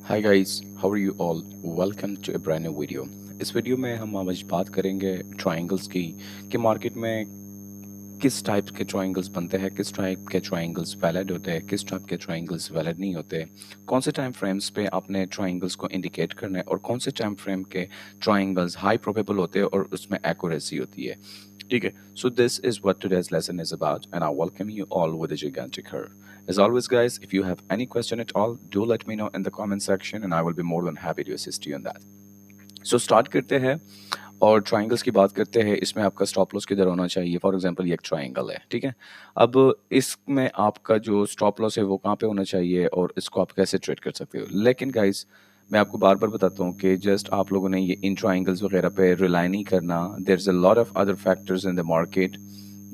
Hi guys, how are you all? Welcome to a brand new video. इस video में हम आज बात करेंगे ट्रायंगल्स की कि मार्केट में किस टाइप के ट्रायंगल्स बनते हैं, किस टाइप के ट्रायंगल्स वैलिड होते हैं, किस टाइप के ट्रायंगल्स वैलिड नहीं होते, कौन से टाइम फ्रेम्स पे आपने ट्रायंगल्स को इंडिकेट करना है और कौन से टाइम फ्रेम के ट्रायंगल्स हाई प्रोबेबल होते हैं और उसमें एक्यूरेसी होती है। ठीक है, so this is what today's lesson is about, and I welcome you all with a gigantic heart. As always, guys, if you have any question at all, do let me know in the comment section, and I will be more than happy to assist you in that. So start करते हैं और triangles की बात करते हैं। इसमें आपका stop loss किधर होना चाहिए? फॉर एग्जांपल ये एक ट्राइंगल है, ठीक है। अब इसमें आपका जो स्टॉप लॉस है वो कहाँ पे होना चाहिए और इसको आप कैसे ट्रेड कर सकते हो? लेकिन गाइस, मैं आपको बार बार बताता हूँ कि जस्ट आप लोगों ने ये इन ट्राइंगल्स वगैरह पे रिलाई नहीं करना। There is a lot of other factors in the market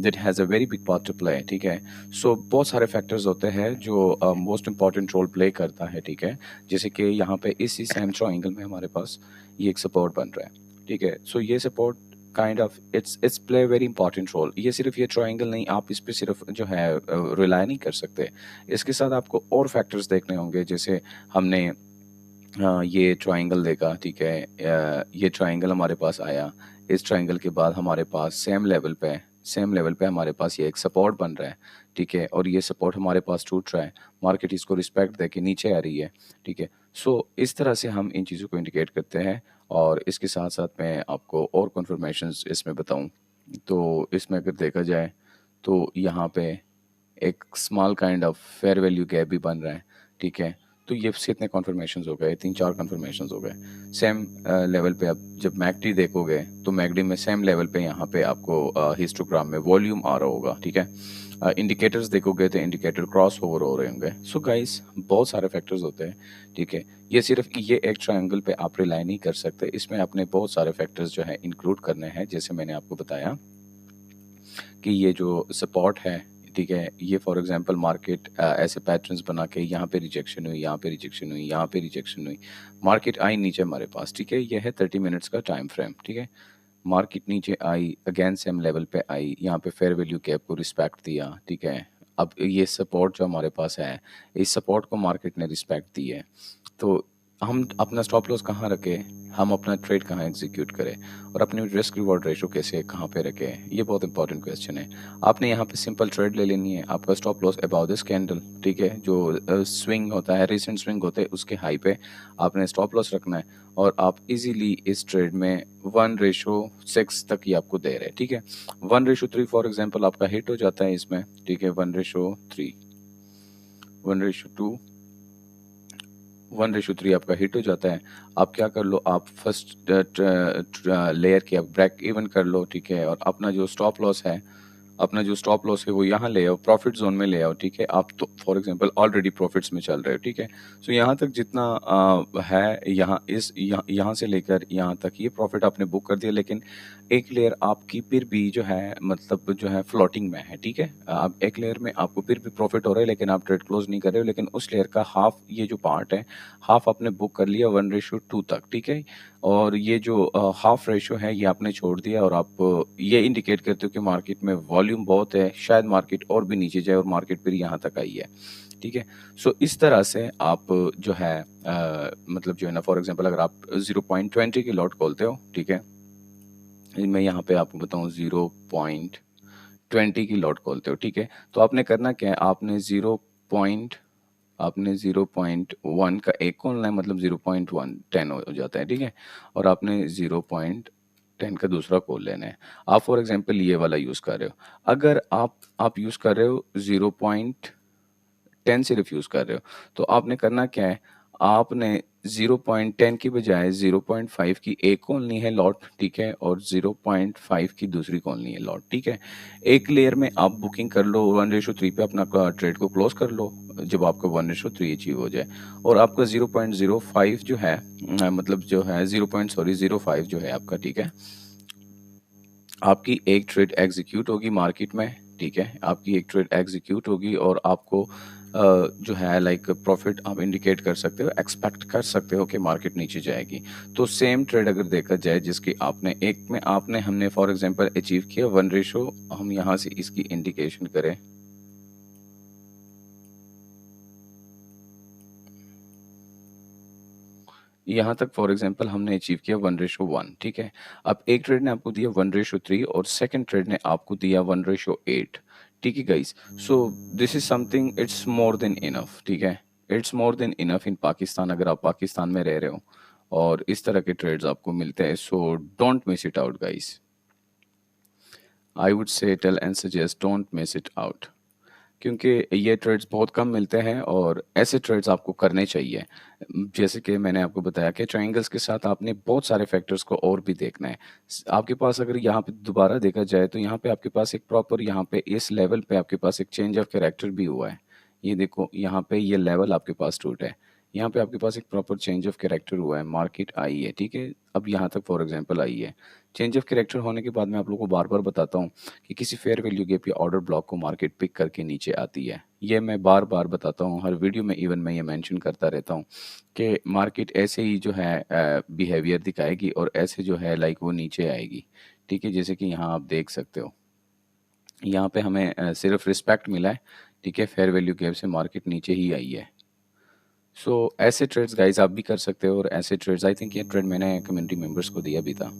that has a very big part to play, ठीक है। सो बहुत सारे फैक्टर्स होते हैं जो मोस्ट इंपॉर्टेंट रोल प्ले करता है, ठीक है। जैसे कि यहाँ पे इसी सेम ट्राइंगल में हमारे पास ये एक सपोर्ट बन रहा है, ठीक है। सो ये support kind of its play very important role. ये सिर्फ ये ट्रायंगल नहीं, आप इस पे सिर्फ जो है रिलाई नहीं कर सकते। इसके साथ आपको और फैक्टर्स देखने होंगे। जैसे हमने ये ट्रायंगल देखा, ठीक है। ये ट्रायंगल हमारे पास आया। इस ट्रायंगल के बाद हमारे पास सेम लेवल पे हमारे पास ये एक सपोर्ट बन रहा है, ठीक है। और ये सपोर्ट हमारे पास टूट रहा है, मार्केट इसको रिस्पेक्ट दे के नीचे आ रही है, ठीक है। सो इस तरह से हम इन चीज़ों को इंडिकेट करते हैं। और इसके साथ साथ मैं आपको और कन्फर्मेशंस इसमें बताऊं तो इसमें अगर देखा जाए तो यहाँ पे एक small kind of fair value gap भी बन रहा है, ठीक है। तो ये कितने कन्फर्मेशंस हो गए? 3-4 कन्फर्मेशंस हो गए। सेम लेवल पे आप जब मैकडी देखोगे तो मैकडी में सेम लेवल पे यहाँ पे आपको हिस्टोग्राम में वॉल्यूम आ रहा होगा, ठीक है। इंडिकेटर्स देखोगे तो इंडिकेटर क्रॉस ओवर हो रहे होंगे। सो गाइस, बहुत सारे फैक्टर्स होते हैं, ठीक है। ये सिर्फ ये एक ट्रायंगल पे आप रिलाई नहीं कर सकते, इसमें अपने बहुत सारे फैक्टर्स जो है इंक्लूड करने हैं। जैसे मैंने आपको बताया कि ये जो सपोर्ट है, ठीक है, ये फॉर एग्जांपल मार्केट ऐसे पैटर्न्स बना के यहाँ पे रिजेक्शन हुई, यहाँ पे रिजेक्शन हुई, यहाँ पे रिजेक्शन हुई, मार्केट आई नीचे हमारे पास, ठीक है। ये है 30 मिनट्स का टाइम फ्रेम, ठीक है। मार्केट नीचे आई, अगेन सेम लेवल पे आई, यहाँ पे फेयर वैल्यू कैप को रिस्पेक्ट दिया, ठीक है। अब ये सपोर्ट जो हमारे पास है, इस सपोर्ट को मार्केट ने रिस्पेक्ट दी है। तो हम अपना स्टॉप लॉस कहाँ रखें, हम अपना ट्रेड कहाँ एग्जीक्यूट करें और अपनी रिस्क रिवॉर्ड रेशो कैसे कहाँ पे रखें, ये बहुत इंपॉर्टेंट क्वेश्चन है। आपने यहाँ पे सिंपल ट्रेड ले लेनी है। आपका stop loss about this candle, ठीक है, जो स्विंग होता है, रिसेंट स्विंग होते हैं, उसके हाई पे आपने स्टॉप लॉस रखना है। और आप इजीली इस ट्रेड में 1:6 तक ही आपको दे रहे हैं, ठीक है। 1:3 फॉर एग्जांपल आपका हिट हो जाता है इसमें, ठीक है। 1:3, 1:2, 1:3 आपका हिट हो जाता है। आप क्या कर लो, आप फर्स्ट लेयर की आप ब्रेक इवन कर लो, ठीक है। और अपना जो स्टॉप लॉस है वो यहाँ ले आओ, प्रॉफिट जोन में ले आओ, ठीक है। आप तो फॉर एग्जांपल ऑलरेडी प्रॉफिट्स में चल रहे हो, ठीक है। सो यहाँ तक जितना है, यहाँ से लेकर यहाँ तक ये प्रॉफिट आपने बुक कर दिया। लेकिन एक लेयर आपकी फिर भी जो है, मतलब जो है फ्लोटिंग में है, ठीक है। आप एक लेयर में आपको फिर भी प्रॉफिट हो रहा है लेकिन आप ट्रेड क्लोज नहीं कर रहे हो। लेकिन उस लेयर का हाफ, ये जो पार्ट है, हाफ आपने बुक कर लिया 1:2 तक, ठीक है। और ये जो हाफ रेशो है ये आपने छोड़ दिया और आप ये इंडिकेट करते हो कि मार्केट में वॉल्यूम बहुत है, शायद मार्केट और भी नीचे जाए और मार्केट फिर यहाँ तक आई है, ठीक है। सो इस तरह से आप जो है मतलब जो है ना, फॉर एग्जांपल अगर आप 0.20 की लॉट खोलते हो, ठीक है। मैं यहाँ पे आपको बताऊँ, 0.20 की लॉट खोलते हो, ठीक है। तो आपने करना क्या है, आपने 0.1 का एक खोलना है, मतलब 0.110 हो जाता है, ठीक है। और आपने 0.10 का दूसरा खोल लेना है। आप फॉर एग्जांपल ये वाला यूज़ कर रहे हो। अगर आप यूज़ कर रहे हो 0.10 सिर्फ यूज़ कर रहे हो, तो आपने करना क्या है, आपने 0.10 की बजाय 0.5 की एक खोलनी है लॉट, ठीक है। और 0.5 की दूसरी खोलनी है लॉट, ठीक है। एक लेयर में आप बुकिंग कर लो, 1:3 पे अपना ट्रेड को क्लोज कर लो जब आपका 1:3 अचीव हो जाए। और आपका 0.05 जो है, मतलब जो है 0.05 जो है आपका, ठीक है। आपकी एक ट्रेड एग्जीक्यूट होगी मार्केट में, ठीक है। आपकी एक ट्रेड एग्जीक्यूट होगी और आपको जो है लाइक प्रॉफिट आप इंडिकेट कर सकते हो, एक्सपेक्ट कर सकते हो कि मार्केट नीचे जाएगी। तो सेम ट्रेड अगर देखा जाए जिसकी आपने एक में आपने हमने फॉर एग्जांपल अचीव किया 1:, हम यहाँ से इसकी इंडिकेशन करें, यहाँ तक फॉर एग्जांपल हमने अचीव किया 1:1, ठीक है। अब एक ट्रेड ने आपको दिया 1:3 और सेकंड ट्रेड ने आपको दिया 1:8, ठीक है guys. So this is something, it's more than enough, ठीक है। It's more than enough in Pakistan, अगर आप पाकिस्तान में रह रहे हो और इस तरह के ट्रेड्स आपको मिलते हैं, so don't miss it out guys. I would say tell and suggest don't miss it out, क्योंकि ये ट्रेड्स बहुत कम मिलते हैं और ऐसे ट्रेड्स आपको करने चाहिए। जैसे कि मैंने आपको बताया कि ट्रायंगल्स के साथ आपने बहुत सारे फैक्टर्स को और भी देखना है। आपके पास अगर यहाँ पे दोबारा देखा जाए तो यहाँ पे आपके पास एक प्रॉपर, यहाँ पे इस लेवल पे आपके पास एक चेंज ऑफ कैरेक्टर भी हुआ है। ये देखो यहाँ पे ये लेवल आपके पास टूटा है, यहाँ पे आपके पास एक प्रॉपर चेंज ऑफ कैरेक्टर हुआ है, मार्केट आई है, ठीक है। अब यहाँ तक फॉर एग्जांपल आई है। चेंज ऑफ कैरेक्टर होने के बाद मैं आप लोगों को बार बार बताता हूँ कि किसी फेयर वैल्यू गैप या ऑर्डर ब्लॉक को मार्केट पिक करके नीचे आती है। ये मैं बार बार बताता हूँ, हर वीडियो में इवन मैं ये मेंशन करता रहता हूँ कि मार्केट ऐसे ही जो है बिहेवियर दिखाएगी और ऐसे जो है लाइक वो नीचे आएगी, ठीक है। जैसे कि यहाँ आप देख सकते हो, यहाँ पे हमें सिर्फ रिस्पेक्ट मिला है, ठीक है। फेयर वैल्यू गैप से मार्केट नीचे ही आई है। सो ऐसे ट्रेड्स गाइज आप भी कर सकते हो, और ऐसे ट्रेड्स आई थिंक ये ट्रेड मैंने कम्युनिटी मेंबर्स को दिया भी था।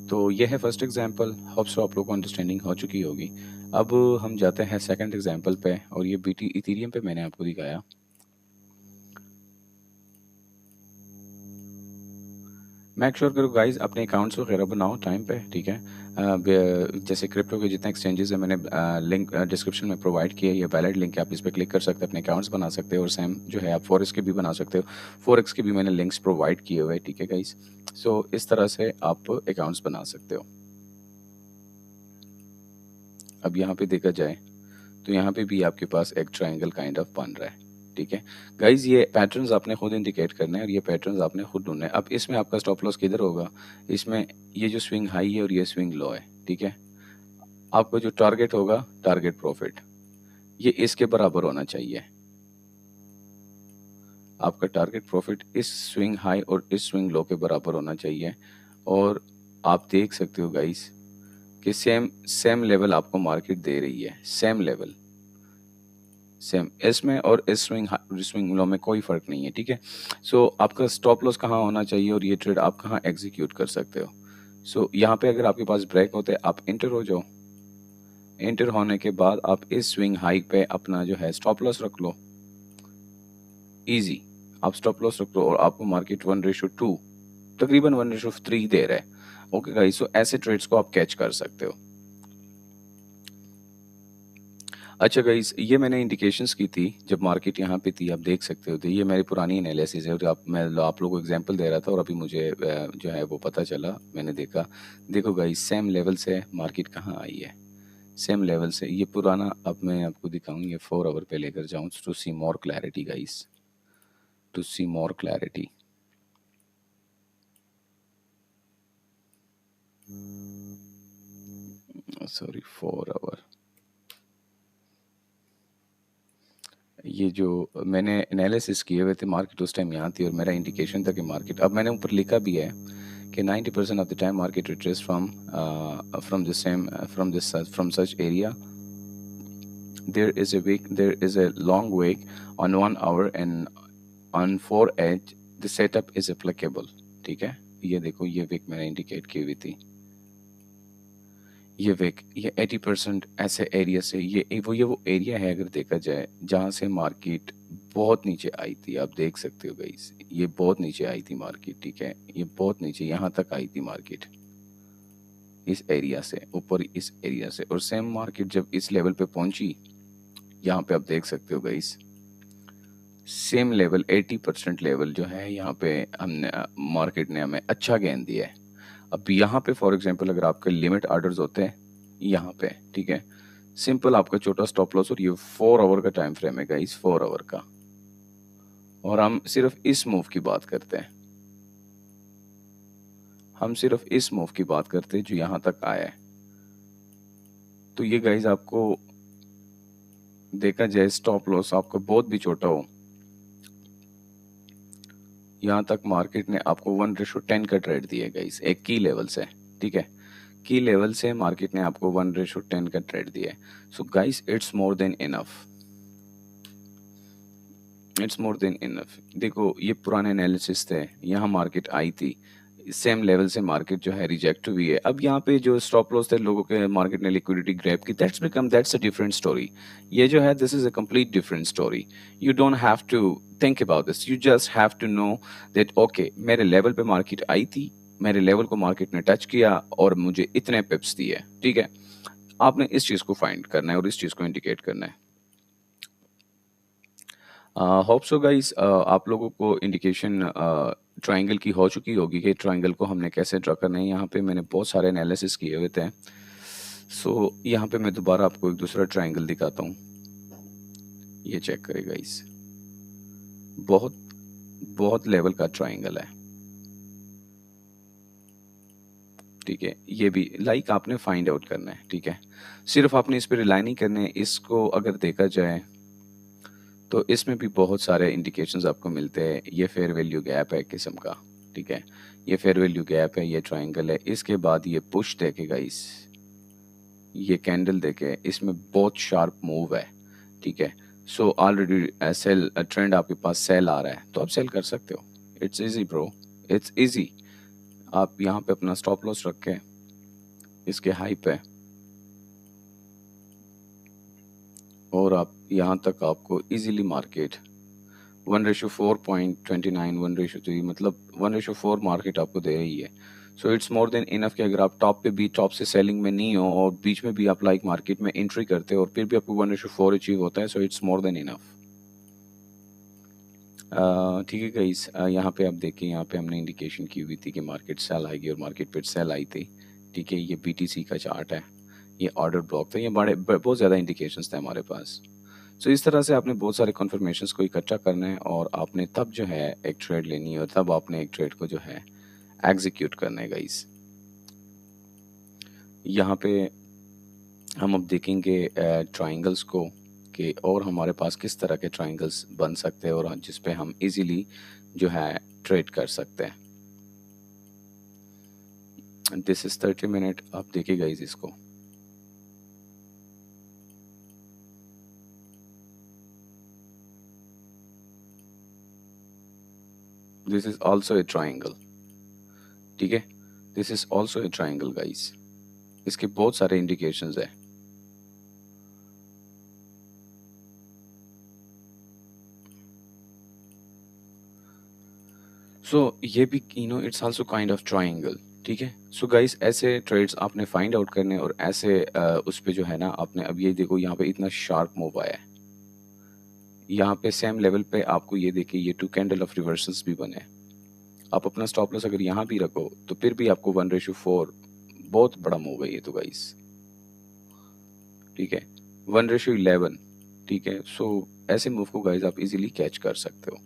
तो ये है फर्स्ट एग्जांपल, होप सो आप लोगों को अंडरस्टैंडिंग हो चुकी होगी। अब हम जाते हैं सेकंड एग्जांपल पे, और ये बीटी इथेरियम पे मैंने आपको दिखाया। मेक श्योर करो गाइज अपने अकाउंट्स वगैरह बनाओ टाइम पे, ठीक है। जैसे क्रिप्टो के जितने एक्सचेंजेस है मैंने लिंक डिस्क्रिप्शन में प्रोवाइड किया है, ये वैलिड लिंक है, आप इस पर क्लिक कर सकते हैं, अपने अकाउंट्स बना सकते हो। और सेम जो है आप फॉरेक्स के भी बना सकते हो, फॉरेक्स के भी मैंने लिंक्स प्रोवाइड किए हुए हैं, ठीक है गाइज। सो इस तरह से आप अकाउंट्स बना सकते हो। अब यहाँ पे देखा जाए तो यहाँ पे भी आपके पास एक ट्रायंगल काइंड ऑफ बन रहा है, ठीक है गाइज। ये पैटर्न्स आपने खुद इंडिकेट करने हैं और ये पैटर्न्स आपने खुद ढूंढने हैं। अब इसमें आपका स्टॉप लॉस किधर होगा? इसमें ये जो स्विंग हाई है और ये स्विंग लो है, ठीक है। आपका जो टारगेट होगा, टारगेट प्रॉफिट, ये इसके बराबर होना चाहिए। आपका टारगेट प्रॉफिट इस स्विंग हाई और इस स्विंग लो के बराबर होना चाहिए। और आप देख सकते हो गाइस कि सेम सेम लेवल आपको मार्केट दे रही है, सेम लेवल, सेम इसमें और इस स्विंग लो में कोई फर्क नहीं है, ठीक है। सो आपका स्टॉप लॉस कहाँ होना चाहिए और ये ट्रेड आप कहाँ एग्जीक्यूट कर सकते हो? सो यहाँ पे अगर आपके पास ब्रेक होते हैं, आप इंटर हो जाओ। इंटर होने के बाद आप इस स्विंग हाई पे अपना जो है स्टॉप लॉस रख लो, इजी। आप स्टॉप लॉस रख लो और आपको मार्केट 1:2 तकरीबन 1:3 दे रहा है। ओके गाइस, सो ऐसे ट्रेड्स को आप कैच कर सकते हो। अच्छा गाइस, ये मैंने इंडिकेशंस की थी जब मार्केट यहाँ पे थी, आप देख सकते हो। तो ये मेरी पुरानी एनालिसिस है और मैं आप लोगों को एग्जांपल दे रहा था और अभी मुझे जो है वो पता चला, मैंने देखा। देखो गाइस, सेम लेवल से मार्केट कहाँ आई है, सेम लेवल से। ये पुराना, अब मैं आपको दिखाऊँ, ये 4 आवर पे लेकर जाऊँ to see more clarity guys, to see more clarity. Sorry, 4 hour. ये जो मैंने एनालिसिस किए हुए थे, मार्केट उस टाइम यहाँ थी और मेरा इंडिकेशन था कि मार्केट, अब मैंने ऊपर लिखा भी है कि 90% of the time market retrace from the same from such area. there is a long wake on 1 hour and on 4 edge the setup is applicable, ठीक है। ये देखो, ये विक मैंने इंडिकेट की हुई थी, ये विक, ये 80% ऐसे एरिया से, ये वो एरिया है अगर देखा जाए जहाँ से मार्केट बहुत नीचे आई थी। आप देख सकते हो गाइस, ये बहुत नीचे आई थी मार्केट, ठीक है। ये बहुत नीचे यहाँ तक आई थी मार्केट, इस एरिया से ऊपर, इस एरिया से। और सेम मार्केट जब इस लेवल पे पहुंची, यहाँ पे आप देख सकते हो गाइस, सेम लेवल 80% लेवल जो है यहाँ पे हमने मार्केट ने हमें अच्छा गेन दिया है। अब यहाँ पे फॉर एग्जांपल अगर आपके लिमिट ऑर्डर्स होते हैं यहाँ पे, ठीक है, सिंपल आपका छोटा स्टॉप लॉस, और ये 4 आवर का टाइम फ्रेम है गाइस, 4 आवर का। और हम सिर्फ इस मूव की बात करते हैं, हम सिर्फ इस मूव की बात करते हैं जो यहाँ तक आया है। तो ये गाइस आपको देखा जाए, स्टॉप लॉस आपका बहुत भी छोटा हो, यहाँ तक मार्केट ने आपको 1:10 का ट्रेड दिया गाइस, एक की लेवल से, ठीक है। की लेवल से मार्केट ने आपको 1:10 का ट्रेड दिया है। So guys, it's more than enough. It's more than enough. देखो ये पुराने एनालिसिस थे, यहाँ मार्केट आई थी, सेम लेवल से मार्केट जो है रिजेक्ट हुई है। अब यहाँ पे जो स्टॉप लॉस थे लोगों के, मार्केट ने लिक्विडिटी ग्रैब की, दैट्स अ डिफरेंट स्टोरी। ये जो है this is a complete different story. You don't have to think about this, you just have to know that okay मेरे लेवल पे मार्केट आई थी, मेरे लेवल को मार्केट ने टच किया और मुझे इतने पिप्स दिए, ठीक है। आपने इस चीज़ को फाइंड करना है और इस चीज़ को इंडिकेट करना है। होप सो गाइस आप लोगों को इंडिकेशन ट्रायंगल की हो चुकी होगी कि ट्रायंगल को हमने कैसे ड्रा करना है। यहाँ पे मैंने बहुत सारे एनालिसिस किए हुए थे। सो यहाँ पे मैं दोबारा आपको एक दूसरा ट्रायंगल दिखाता हूँ, ये चेक करें गाइस। बहुत बहुत लेवल का ट्रायंगल है, ठीक है। ये भी लाइक आपने फाइंड आउट करना है, ठीक है। सिर्फ आपने इस पे रिलाई नहीं करना है। इसको अगर देखा जाए तो इसमें भी बहुत सारे इंडिकेशंस आपको मिलते हैं। ये फेयर वैल्यू गैप है एक किस्म का, ठीक है। ये फेयर वैल्यू गैप है, ये ट्रायंगल है। इसके बाद ये पुश देखेगा, इस ये कैंडल देखे, इसमें बहुत शार्प मूव है, ठीक है। सो ऑलरेडी सेल ट्रेंड आपके पास सेल आ रहा है, तो आप सेल कर सकते हो। It's easy bro, it's easy. आप यहाँ पे अपना स्टॉप लॉस रख के इसके हाई पे, और आप यहाँ तक आपको इजीली मार्केट 1:4.29, 1:3, मतलब 1:4 मार्केट आपको दे रही है। So it's more than enough कि अगर आप टॉप पे भी, टॉप से सेलिंग में नहीं हो और बीच में भी आप लाइक मार्केट में एंट्री करते हो और फिर भी आपको 1:4 अचीव होता है, so it's more than enough. ठीक है गाइस, यहाँ पे आप देखिए, यहाँ पे हमने इंडिकेशन की हुई थी कि मार्केट सेल आएगी और मार्केट पे सेल आई थी, ठीक है। ये बीटीसी का चार्ट है, ये ऑर्डर ब्लॉक था, ये बहुत ज़्यादा इंडिकेशंस थे हमारे पास। सो इस तरह से आपने बहुत सारे कन्फर्मेशंस को इकट्ठा करना है और आपने तब जो है एक ट्रेड लेनी है और तब आपने एक ट्रेड को जो है एग्जीक्यूट करना है गाइस। यहाँ पे हम अब देखेंगे ट्रायंगल्स को कि और हमारे पास किस तरह के ट्रायंगल्स बन सकते हैं और जिस पे हम इजीली जो है ट्रेड कर सकते हैं। दिस इज 30 मिनट, आप देखिए गाइस इसको। This is also a triangle, ठीक है। This is also a triangle guys, इसके बहुत सारे इंडिकेशंस है। सो ये भी it's also kind of triangle, ठीक है। सो गाइस ऐसे ट्रेड्स आपने फाइंड आउट करने और ऐसे उस पे जो है ना आपने, अब ये देखो यहाँ पे इतना शार्प मूव आया है, यहाँ पे सेम लेवल पे आपको ये देखिए ये 2 कैंडल ऑफ रिवर्सल्स भी बने। आप अपना स्टॉप लॉस अगर यहाँ भी रखो तो फिर भी आपको 1:4, बहुत बड़ा मूव है ये तो गाइस, ठीक है। 1:11, ठीक है। सो ऐसे मूव को गाइस आप इजीली कैच कर सकते हो।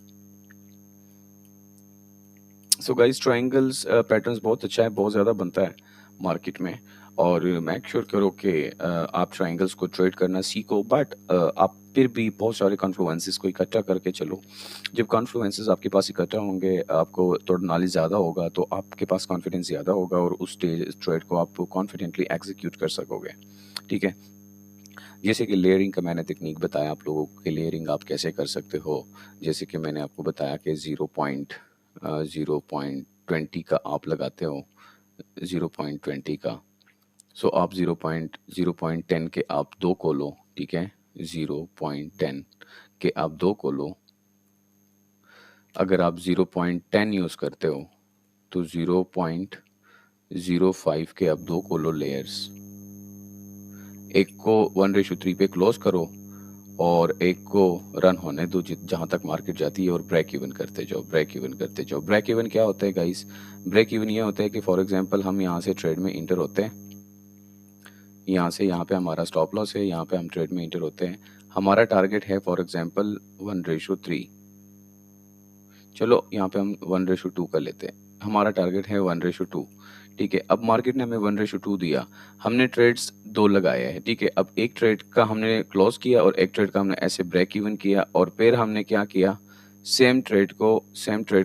सो गाइस ट्रायंगल्स पैटर्न्स बहुत अच्छा है, बहुत ज़्यादा बनता है मार्केट में, और मेक श्योर करो कि आप ट्रायंगल्स को ट्रेड करना सीखो। बट आप फिर भी बहुत सारे कॉन्फ्लुएंसेस को इकट्ठा करके चलो। जब कॉन्फ्लुएंसेस आपके पास इकट्ठा होंगे, आपको थोड़ा नॉलेज ज़्यादा होगा, तो आपके पास कॉन्फिडेंस ज़्यादा होगा और उस ट्रेड को आप कॉन्फिडेंटली एग्जीक्यूट कर सकोगे, ठीक है। जैसे कि लेयरिंग का मैंने टेक्निक बताया आप लोगों को कि लेयरिंग आप कैसे कर सकते हो। जैसे कि मैंने आपको बताया कि 0.20 का आप लगाते हो, 0.20 का। सो आप 0.10 के आप 2 को लो, ठीक है। 0.10 के आप 2 को लो। अगर आप 0.10 यूज़ करते हो तो 0.05 के आप 2 को लो लेयर्स। एक को 1:3 पे क्लोज करो और एक को रन होने दो जहाँ तक मार्केट जाती है, और ब्रेक इवन करते जाओ, ब्रेक इवन करते जाओ। ब्रेक इवन क्या होता है गाइस? ब्रेक इवन ये होता है कि फॉर एग्जांपल हम यहाँ से ट्रेड में इंटर होते हैं, यहाँ से यहाँ पे हमारा स्टॉप लॉस है, यहाँ पे हम ट्रेड में इंटर होते हैं। हमारा टारगेट है फॉर एग्जांपल 1:3, चलो यहाँ पे हम 1:2 कर लेते हैं। हमारा टारगेट है 1:2, ठीक है। अब मार्केट ने हमें 1:2 दिया, हमने ट्रेड्स 2 लगाए हैं, ठीक है। अब एक ट्रेड का हमने क्लोज किया और एक ट्रेड का हमने ऐसे ब्रेक इवन किया, और फिर हमने क्या किया, सेम ट्रेड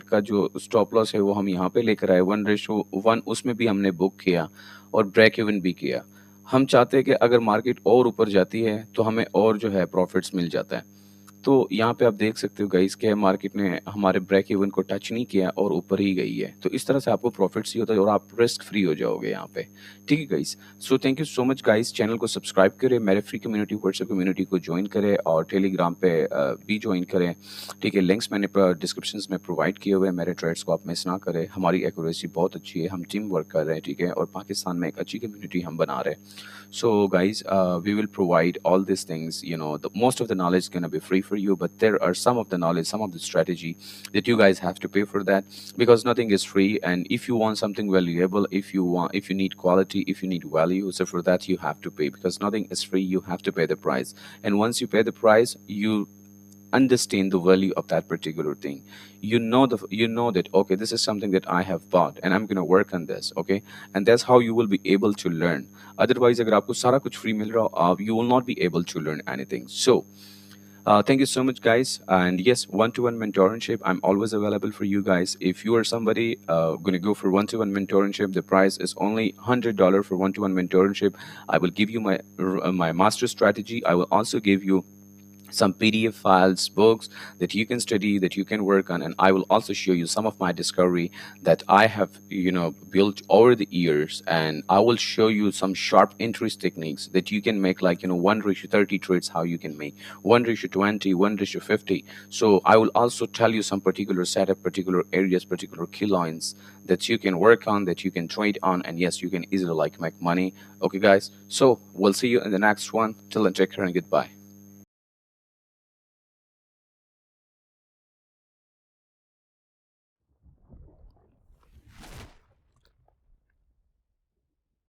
का जो स्टॉप लॉस है वो हम यहाँ पे लेकर आए 1:1, उसमें भी हमने बुक किया और ब्रेक इवन भी किया। हम चाहते हैं कि अगर मार्केट और ऊपर जाती है तो हमें और जो है प्रॉफिट्स मिल जाता है। तो यहाँ पे आप देख सकते हो गाइस कि मार्केट ने हमारे ब्रेक इवन को टच नहीं किया और ऊपर ही गई है। तो इस तरह से आपको प्रॉफिट्स ही होता है और आप रिस्क फ्री हो जाओगे यहाँ पे। ठीक है guys? So thank you so much guys, channel को सब्सक्राइब करें, मेरे फ्री कम्युनिटी व्हाट्सएप कम्युनिटी को जॉइन करें और टेलीग्राम पे भी जॉइन करें। ठीक है? लिंक्स मैंने डिस्क्रिप्शन में प्रोवाइड किए हुए हैं, मेरे ट्रेड्स को आप मिस ना करें। हमारी एक्यूरेसी बहुत अच्छी है, हम टीम वर्क कर रहे हैं। ठीक है? और पाकिस्तान में एक अच्छी कम्युनिटी हम बना रहे हैं। So, guys, we will provide all these things. Most of the knowledge is gonna be free for you, but there are some of the knowledge, some of the strategy that you guys have to pay for that, because nothing is free. And if you want something valuable, if you need quality, if you need value, so for that you have to pay, because nothing is free. You have to pay the price, and once you pay the price, you understand the value of that particular thing. You know that, okay, this is something that I have bought and I'm going to work on this. Okay, and that's how you will be able to learn. Otherwise, agar aapko sara kuch free mil raha ho, you will not be able to learn anything. So thank you so much, guys. And yes, one-to-one mentorship, I'm always available for you guys. If you are somebody going to go for one-to-one mentorship, the price is only $100 for one-to-one mentorship. I will give you my master strategy. I will also give you some PDF files, books that you can study, that you can work on, and I will also show you some of my discovery that I have, built over the years, and I will show you some sharp interest techniques that you can make, like 1:30 trades, how you can make 1:20, 1:50. So I will also tell you some particular setup, particular areas, particular key lines that you can work on, that you can trade on, and yes, you can easily like make money. Okay, guys. So we'll see you in the next one. Till then, take care and goodbye.